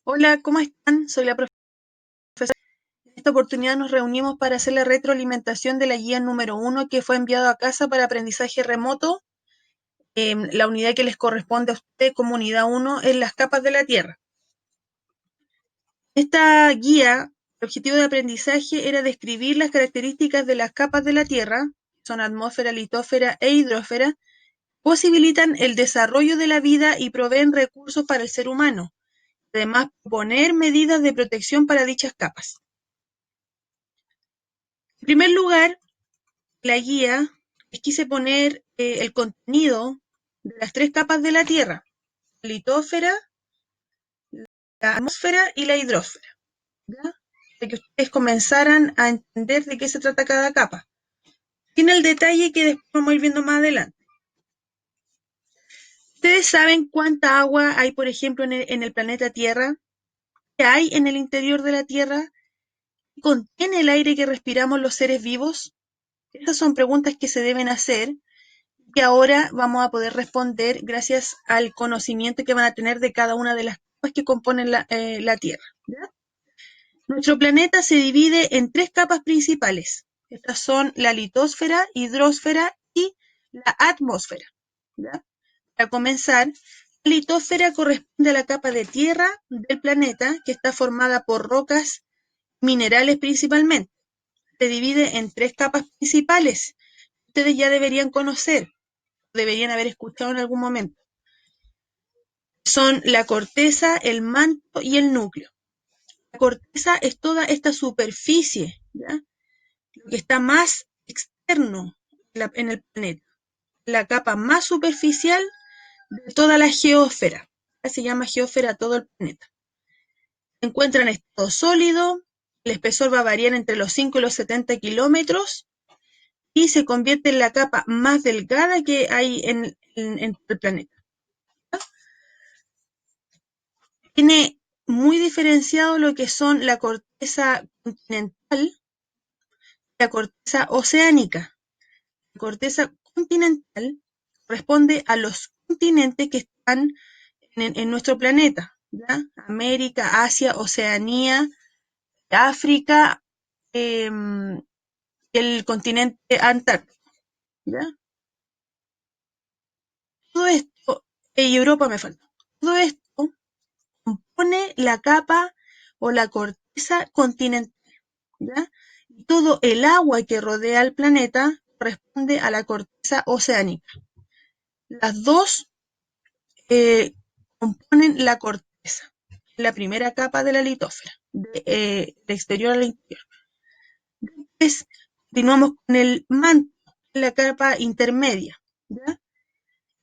Hola, ¿cómo están? Soy la profesora. En esta oportunidad nos reunimos para hacer la retroalimentación de la guía número 1 que fue enviado a casa para aprendizaje remoto. La unidad que les corresponde a usted como unidad 1 es las capas de la Tierra. Esta guía, el objetivo de aprendizaje era describir las características de las capas de la Tierra, que son atmósfera, litosfera e hidrósfera, posibilitan el desarrollo de la vida y proveen recursos para el ser humano. Además, proponer medidas de protección para dichas capas. En primer lugar, la guía les quise poner el contenido de las 3 capas de la Tierra: la litosfera, la atmósfera y la hidrosfera, ¿ya? Para que ustedes comenzaran a entender de qué se trata cada capa. Tiene el detalle que después vamos a ir viendo más adelante. ¿Ustedes saben cuánta agua hay, por ejemplo, en el planeta Tierra? ¿Qué hay en el interior de la Tierra? ¿Qué contiene el aire que respiramos los seres vivos? Esas son preguntas que se deben hacer, que ahora vamos a poder responder gracias al conocimiento que van a tener de cada una de las capas que componen la Tierra, ¿ya? Nuestro planeta se divide en 3 capas principales. Estas son la litosfera, hidrosfera y la atmósfera, ¿ya? Para comenzar, la litosfera corresponde a la capa de tierra del planeta, que está formada por rocas minerales principalmente. Se divide en 3 capas principales. Ustedes ya deberían conocer, deberían haber escuchado en algún momento. Son la corteza, el manto y el núcleo. La corteza es toda esta superficie, ¿ya? Lo que está más externo en el planeta, la capa más superficial de toda la geósfera. Se llama geósfera todo el planeta. Se encuentra en estado sólido, el espesor va a variar entre los 5 y los 70 kilómetros y se convierte en la capa más delgada que hay en el planeta. Tiene muy diferenciado lo que son la corteza continental y la corteza oceánica. La corteza continental corresponde a los continentes que están en nuestro planeta, ¿ya? América, Asia, Oceanía, África, el continente antártico, ¿ya? Todo esto, y Europa me falta. Todo esto compone la capa o la corteza continental, ¿ya? Y todo el agua que rodea al planeta corresponde a la corteza oceánica. Las dos componen la corteza, la primera capa de la litosfera, de exterior al interior. Después continuamos con el manto, la capa intermedia, ¿ya?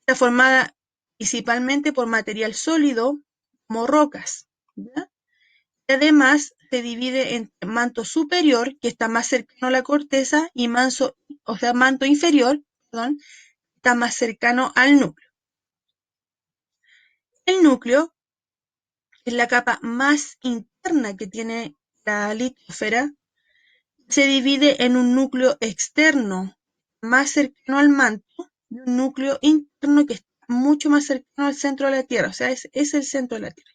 Está formada principalmente por material sólido, como rocas, ¿ya? Y además se divide en manto superior, que está más cercano a la corteza, y manto inferior, perdón, está más cercano al núcleo. El núcleo es la capa más interna que tiene la litosfera. Se divide en un núcleo externo más cercano al manto y un núcleo interno que está mucho más cercano al centro de la Tierra, o sea, es el centro de la Tierra.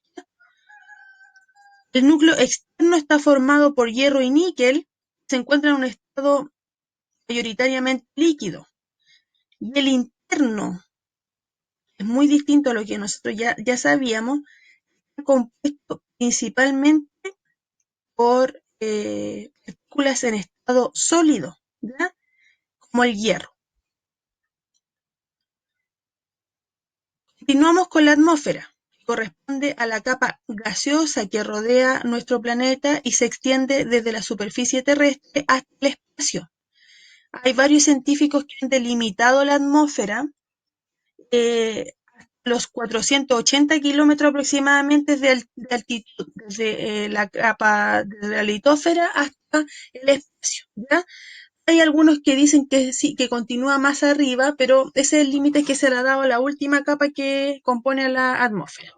El núcleo externo está formado por hierro y níquel, se encuentra en un estado mayoritariamente líquido. Y el interno es muy distinto a lo que nosotros ya sabíamos, está compuesto principalmente por partículas en estado sólido, ¿ya? Como el hierro. Continuamos con la atmósfera, que corresponde a la capa gaseosa que rodea nuestro planeta y se extiende desde la superficie terrestre hasta el espacio. Hay varios científicos que han delimitado la atmósfera los 480 kilómetros aproximadamente de altitud, desde la capa de la litosfera hasta el espacio, ¿ya? Hay algunos que dicen que sí, que continúa más arriba, pero ese es el límite que se le ha dado a la última capa que compone la atmósfera.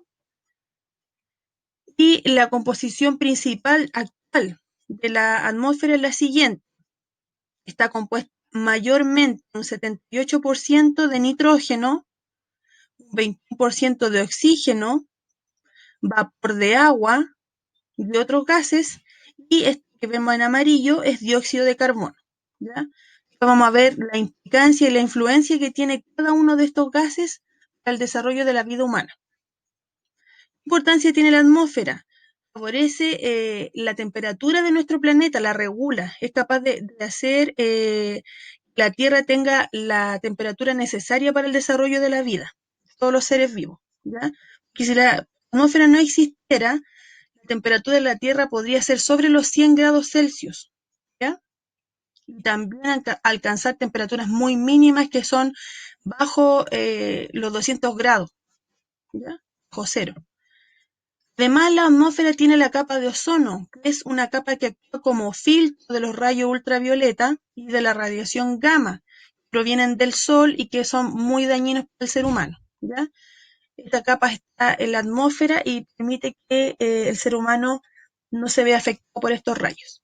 Y la composición principal actual de la atmósfera es la siguiente. Está compuesta mayormente un 78% de nitrógeno, un 21% de oxígeno, vapor de agua y de otros gases, y esto que vemos en amarillo es dióxido de carbono, ¿ya? Vamos a ver la implicancia y la influencia que tiene cada uno de estos gases para el desarrollo de la vida humana. ¿Qué importancia tiene la atmósfera? Favorece la temperatura de nuestro planeta, la regula, es capaz de hacer que la Tierra tenga la temperatura necesaria para el desarrollo de la vida, todos los seres vivos, ¿ya? Que si la atmósfera no existiera, la temperatura de la Tierra podría ser sobre los 100 grados Celsius, ¿ya? Y también alcanzar temperaturas muy mínimas que son bajo los 200 grados, ¿ya? Bajo cero. Además, la atmósfera tiene la capa de ozono, que es una capa que actúa como filtro de los rayos ultravioleta y de la radiación gamma, que provienen del sol y que son muy dañinos para el ser humano, ¿ya? Esta capa está en la atmósfera y permite que el ser humano no se vea afectado por estos rayos.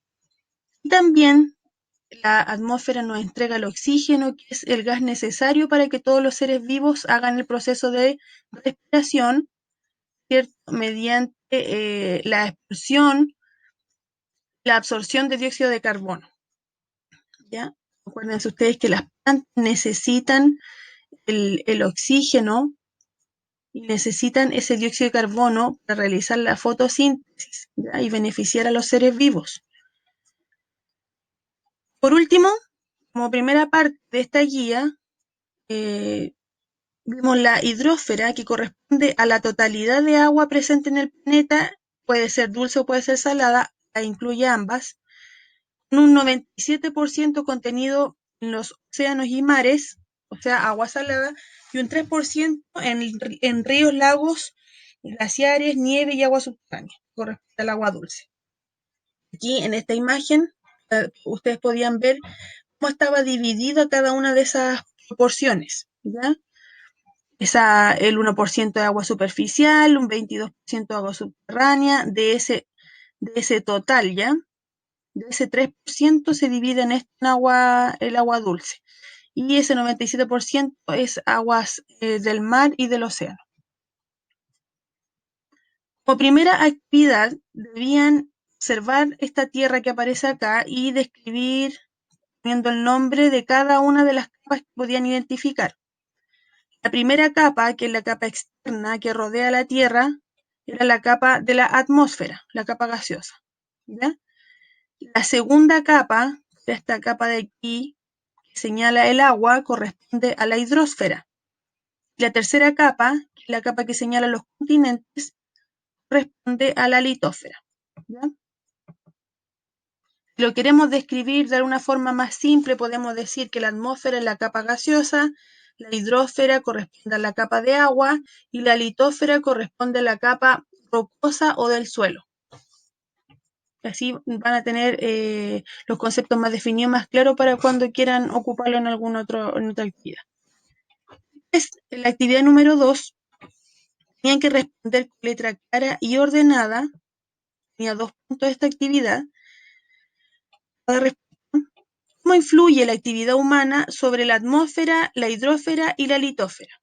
Y también la atmósfera nos entrega el oxígeno, que es el gas necesario para que todos los seres vivos hagan el proceso de respiración, ¿cierto? Mediante la expulsión, la absorción de dióxido de carbono, ¿ya? Acuérdense ustedes que las plantas necesitan el oxígeno y necesitan ese dióxido de carbono para realizar la fotosíntesis, ¿ya? Y beneficiar a los seres vivos. Por último, como primera parte de esta guía, vimos la hidrósfera, que corresponde a la totalidad de agua presente en el planeta, puede ser dulce o puede ser salada, incluye ambas, con un 97% contenido en los océanos y mares, o sea, agua salada, y un 3% en ríos, lagos, glaciares, nieve y agua subterránea, corresponde al agua dulce. Aquí en esta imagen ustedes podían ver cómo estaba dividida cada una de esas proporciones, ¿ya? El 1% de agua superficial, un 22% de agua subterránea, de ese total, ¿ya? De ese 3% se divide en el agua dulce. Y ese 97% es aguas del mar y del océano. Como primera actividad, debían observar esta tierra que aparece acá y describir, poniendo el nombre de cada una de las capas que podían identificar. La primera capa, que es la capa externa que rodea la Tierra, era la capa de la atmósfera, la capa gaseosa, ¿ya? La segunda capa, esta capa de aquí, que señala el agua, corresponde a la hidrosfera. La tercera capa, que es la capa que señala los continentes, corresponde a la litósfera, ¿ya? Si lo queremos describir de una forma más simple, podemos decir que la atmósfera es la capa gaseosa, la hidrosfera corresponde a la capa de agua y la litósfera corresponde a la capa rocosa o del suelo. Así van a tener los conceptos más definidos, más claros para cuando quieran ocuparlo en en otra actividad. En la actividad número 2, tenían que responder con letra clara y ordenada. Tenía 2 puntos de esta actividad. ¿Cómo influye la actividad humana sobre la atmósfera, la hidrosfera y la litósfera?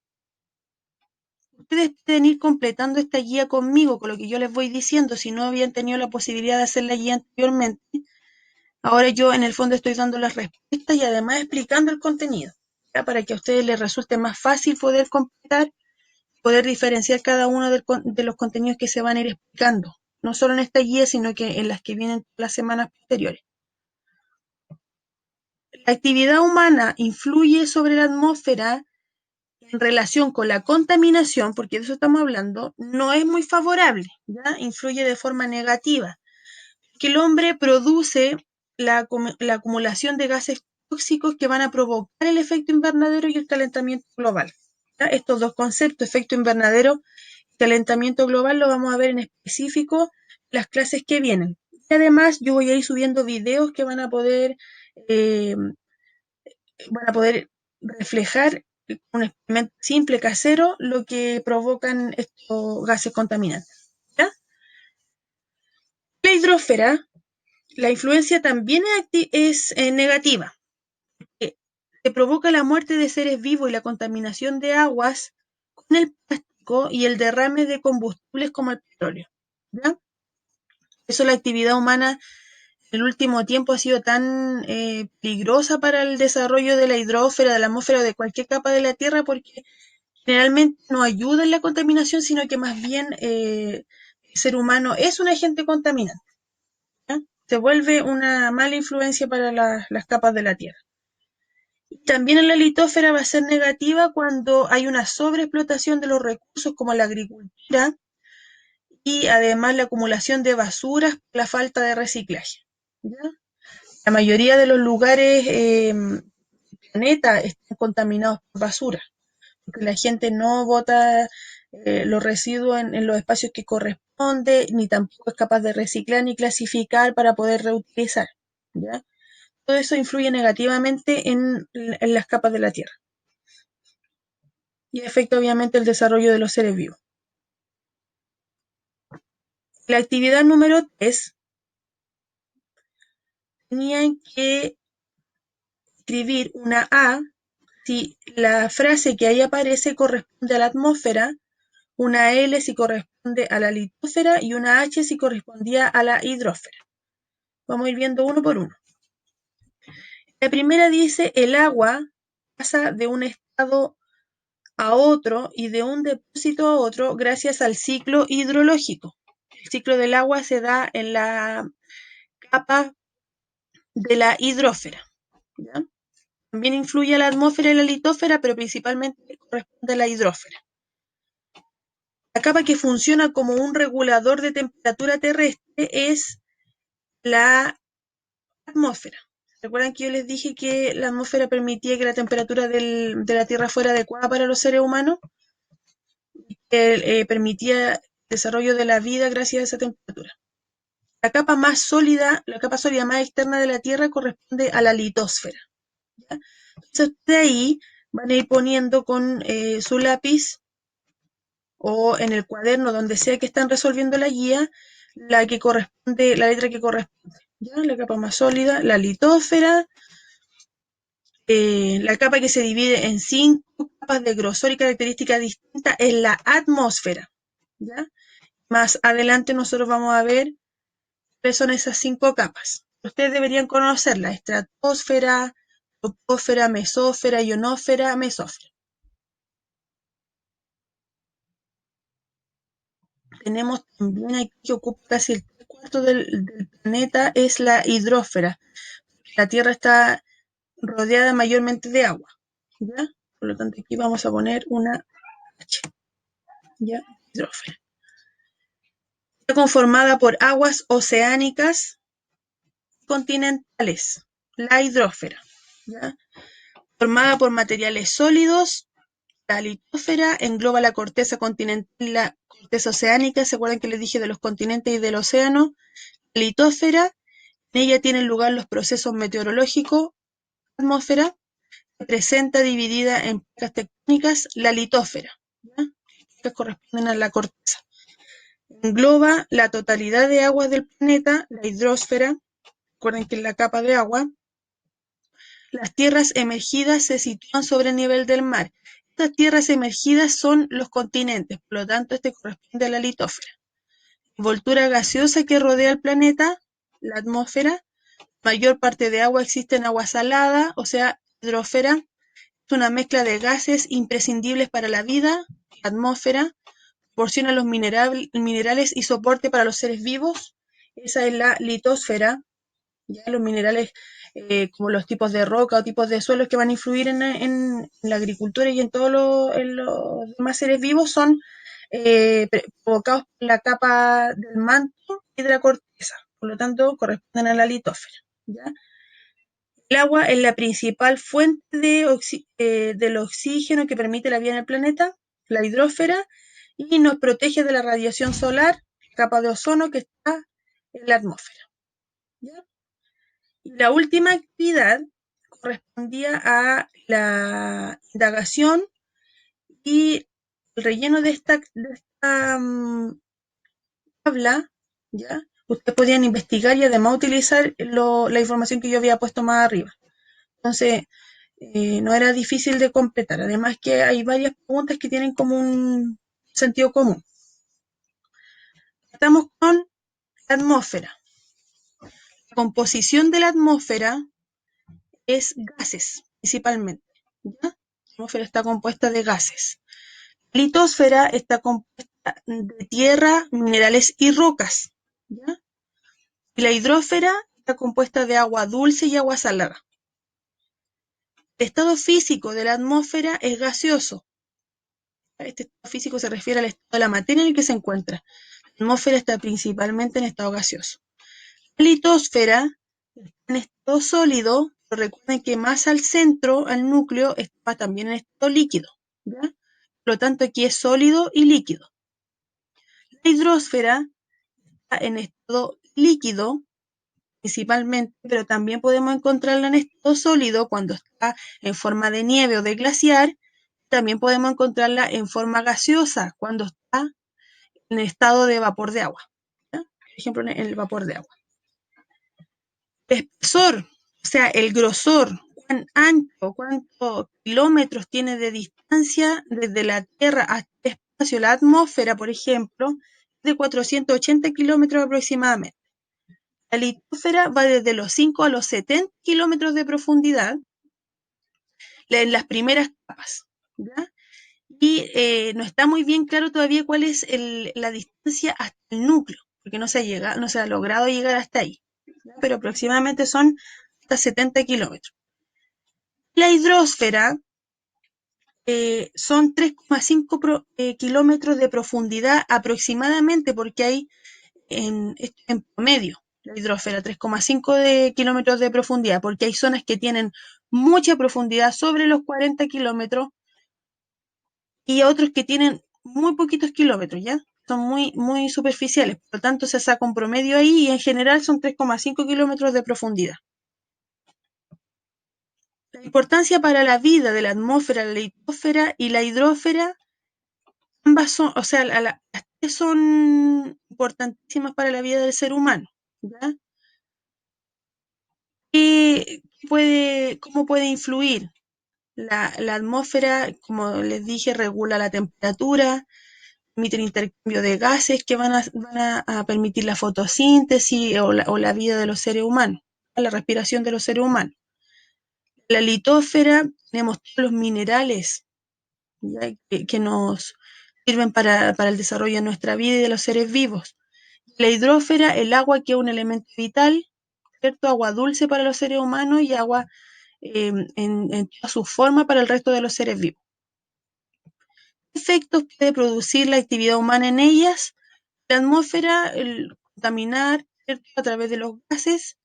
Ustedes pueden ir completando esta guía conmigo, con lo que yo les voy diciendo, si no habían tenido la posibilidad de hacer la guía anteriormente. Ahora yo en el fondo estoy dando las respuestas y además explicando el contenido, ¿ya? Para que a ustedes les resulte más fácil poder completar, poder diferenciar cada uno de los contenidos que se van a ir explicando, no solo en esta guía, sino que en las que vienen las semanas posteriores. La actividad humana influye sobre la atmósfera en relación con la contaminación, porque de eso estamos hablando, no es muy favorable, ¿ya? Influye de forma negativa, que el hombre produce la acumulación de gases tóxicos que van a provocar el efecto invernadero y el calentamiento global, ¿ya? Estos dos conceptos, efecto invernadero y calentamiento global, lo vamos a ver en específico en las clases que vienen. Y además yo voy a ir subiendo videos que eh, van a poder reflejar un experimento simple casero lo que provocan estos gases contaminantes, ¿ya? La hidrósfera, la influencia también es negativa. Se provoca la muerte de seres vivos y la contaminación de aguas con el plástico. y el derrame de combustibles como el petróleo. ¿Ya? Por eso la actividad humana en el último tiempo ha sido tan peligrosa para el desarrollo de la hidrósfera, de la atmósfera, de cualquier capa de la Tierra, porque generalmente no ayuda en la contaminación, sino que más bien el ser humano es un agente contaminante. ¿Ya? Se vuelve una mala influencia para las capas de la Tierra. También en la litósfera va a ser negativa cuando hay una sobreexplotación de los recursos como la agricultura y además la acumulación de basuras por la falta de reciclaje. ¿Ya? La mayoría de los lugares del planeta están contaminados por basura, porque la gente no bota los residuos en los espacios que corresponde, ni tampoco es capaz de reciclar ni clasificar para poder reutilizar. ¿Ya? Todo eso influye negativamente en las capas de la Tierra y afecta obviamente el desarrollo de los seres vivos. La actividad número 3 tenían que escribir una A si la frase que ahí aparece corresponde a la atmósfera, una L si corresponde a la litósfera y una H si correspondía a la hidrósfera. Vamos a ir viendo uno por uno. La primera dice el agua pasa de un estado a otro y de un depósito a otro gracias al ciclo hidrológico. El ciclo del agua se da en la capa de la hidrósfera. ¿Ya? También influye la atmósfera y la litósfera, pero principalmente corresponde a la hidrósfera. La capa que funciona como un regulador de temperatura terrestre es la atmósfera. ¿Recuerdan que yo les dije que la atmósfera permitía que la temperatura de la Tierra fuera adecuada para los seres humanos? Que permitía el desarrollo de la vida gracias a esa temperatura. La capa sólida más externa de la Tierra corresponde a la litósfera. ¿Ya? Entonces, de ahí van a ir poniendo con su lápiz o en el cuaderno, donde sea que están resolviendo la guía, la letra que corresponde. ¿Ya? La capa más sólida, la litósfera, la capa que se divide en 5 capas de grosor y características distintas es la atmósfera. ¿Ya? Más adelante nosotros vamos a ver cuáles son esas 5 capas. Ustedes deberían conocerla: estratosfera, troposfera, mesósfera, ionosfera, mesósfera. Tenemos también aquí que ocupa casi el 3/4 del planeta, es la hidrósfera. La Tierra está rodeada mayormente de agua. ¿Ya? Por lo tanto, aquí vamos a poner una H. ¿Ya? Hidrósfera. Está conformada por aguas oceánicas continentales, la hidrósfera. ¿Ya? Formada por materiales sólidos, la litósfera engloba la corteza continental y la corteza oceánica. ¿Se acuerdan que les dije de los continentes y del océano? La litósfera, en ella tienen lugar los procesos meteorológicos. La atmósfera se presenta dividida en placas tectónicas, la litósfera, ¿ya? Que corresponden a la corteza. Engloba la totalidad de aguas del planeta, la hidrosfera. Recuerden que es la capa de agua. Las tierras emergidas se sitúan sobre el nivel del mar. Estas tierras emergidas son los continentes, por lo tanto este corresponde a la litósfera. Envoltura gaseosa que rodea el planeta, la atmósfera. Mayor parte de agua existe en agua salada, o sea, hidrosfera. Es una mezcla de gases imprescindibles para la vida. La atmósfera proporciona los minerales y soporte para los seres vivos. Esa es la litosfera. Ya los minerales como los tipos de roca o tipos de suelos que van a influir en la agricultura y en todos los demás seres vivos son provocados por la capa del manto y de la corteza. Por lo tanto, corresponden a la litósfera. ¿Ya? El agua es la principal fuente del oxígeno que permite la vida en el planeta, la hidrósfera, y nos protege de la radiación solar, capa de ozono que está en la atmósfera. ¿Ya? Y la última actividad correspondía a la indagación y el relleno de esta tabla, ¿ya? Ustedes podían investigar y además utilizar la información que yo había puesto más arriba. Entonces, no era difícil de completar. Además que hay varias preguntas que tienen como sentido común. Estamos con la atmósfera. La composición de la atmósfera es gases, principalmente. ¿Ya? La atmósfera está compuesta de gases. La litosfera está compuesta de tierra, minerales y rocas. ¿Ya? Y la hidrósfera está compuesta de agua dulce y agua salada. El estado físico de la atmósfera es gaseoso. Este estado físico se refiere al estado de la materia en el que se encuentra. La atmósfera está principalmente en estado gaseoso. La litosfera está en estado sólido, pero recuerden que más al centro, al núcleo, está también en estado líquido. ¿Ya? Por lo tanto, aquí es sólido y líquido. La hidrosfera está en estado líquido, principalmente, pero también podemos encontrarla en estado sólido cuando está en forma de nieve o de glaciar. También podemos encontrarla en forma gaseosa cuando está en estado de vapor de agua. ¿Ya? Por ejemplo, en el vapor de agua. El espesor, o sea, el grosor, cuán ancho, cuántos kilómetros tiene de distancia desde la Tierra hasta el espacio, la atmósfera, por ejemplo, de 480 kilómetros aproximadamente. La litosfera va desde los 5 a los 70 kilómetros de profundidad en las primeras capas. ¿Ya? Y no está muy bien claro todavía cuál es la distancia hasta el núcleo, porque no se ha logrado llegar hasta ahí, ¿ya? Pero aproximadamente son hasta 70 kilómetros. La hidrosfera son 3,5 kilómetros de profundidad aproximadamente, porque hay en promedio la hidrosfera 3,5 kilómetros de profundidad, porque hay zonas que tienen mucha profundidad sobre los 40 kilómetros y otros que tienen muy poquitos kilómetros, ¿ya? Son muy superficiales, por lo tanto se saca un promedio ahí y en general son 3,5 kilómetros de profundidad. La importancia para la vida de la atmósfera, la litosfera y la hidrósfera, ambas son, o sea, las tres son importantísimas para la vida del ser humano, ¿ya? ¿Cómo puede influir? La atmósfera, como les dije, regula la temperatura, permite el intercambio de gases que van a permitir la fotosíntesis o la vida de los seres humanos, la respiración de los seres humanos. La litósfera tenemos todos los minerales, ¿ya? Que nos sirven para el desarrollo de nuestra vida y de los seres vivos. La hidrósfera, el agua, que es un elemento vital, ¿cierto? Agua dulce para los seres humanos y agua en toda su forma para el resto de los seres vivos. ¿Qué efectos puede producir la actividad humana en ellas? La atmósfera, el contaminar, ¿cierto? A través de los gases,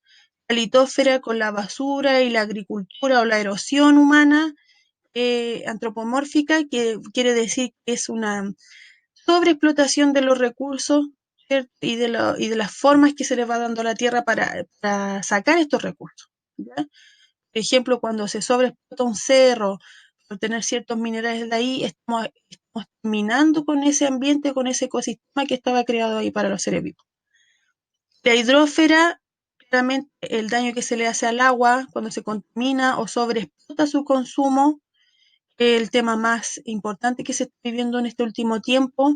la litósfera con la basura y la agricultura o la erosión humana antropomórfica, que quiere decir que es una sobreexplotación de los recursos, ¿cierto? Y de las formas que se les va dando a la tierra para sacar estos recursos, ¿ya? Por ejemplo, cuando se sobreexplota un cerro, por tener ciertos minerales de ahí, estamos terminando con ese ambiente, con ese ecosistema que estaba creado ahí para los seres vivos. La hidrósfera, claramente el daño que se le hace al agua cuando se contamina o sobreexplota su consumo, el tema más importante que se está viviendo en este último tiempo,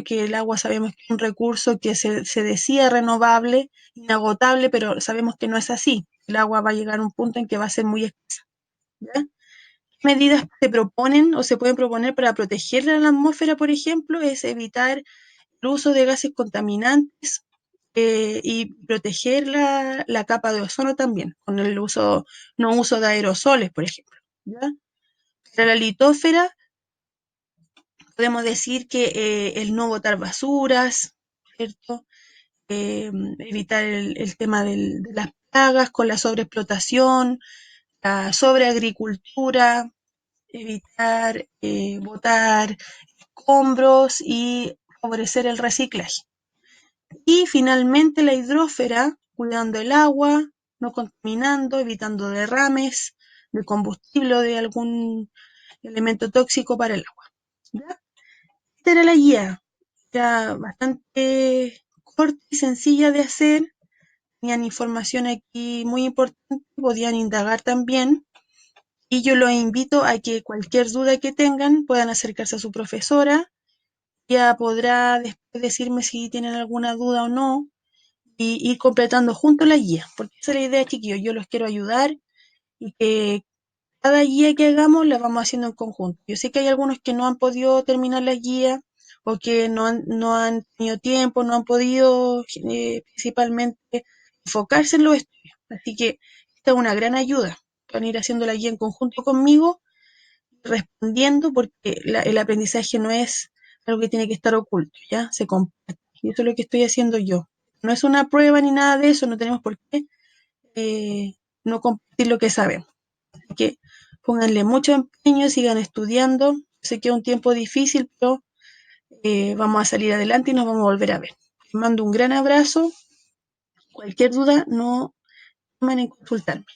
que el agua sabemos que es un recurso que se decía renovable, inagotable, pero sabemos que no es así. El agua va a llegar a un punto en que va a ser muy escasa. ¿Ya? ¿Qué medidas se proponen o se pueden proponer para proteger la atmósfera, por ejemplo? Es evitar el uso de gases contaminantes y proteger la capa de ozono también, con el no uso de aerosoles, por ejemplo. ¿Ya? Para la litósfera, podemos decir que el no botar basuras, ¿cierto? Evitar el tema de las plagas con la sobreexplotación, la sobreagricultura, evitar botar escombros y favorecer el reciclaje. Y finalmente la hidrósfera, cuidando el agua, no contaminando, evitando derrames de combustible o de algún elemento tóxico para el agua. ¿Ya? Esta era la guía, era bastante corta y sencilla de hacer, tenían información aquí muy importante, podían indagar también, y yo los invito a que cualquier duda que tengan puedan acercarse a su profesora ella podrá después decirme si tienen alguna duda o no y ir completando juntos la guía, porque esa es la idea, chiquillos. Yo los quiero ayudar y que cada guía que hagamos la vamos haciendo en conjunto. Yo sé que hay algunos que no han podido terminar la guía o que no han tenido tiempo, no han podido principalmente enfocarse en los estudios. Así que esta es una gran ayuda. Van a ir haciendo la guía en conjunto conmigo, respondiendo, porque el aprendizaje no es algo que tiene que estar oculto, ¿ya? Se comparte. Y eso es lo que estoy haciendo yo. No es una prueba ni nada de eso, no tenemos por qué eh, no compartir lo que sabemos. Así que pónganle mucho empeño, sigan estudiando. Sé que es un tiempo difícil, pero vamos a salir adelante y nos vamos a volver a ver. Les mando un gran abrazo. Cualquier duda, no tomen en consultarme.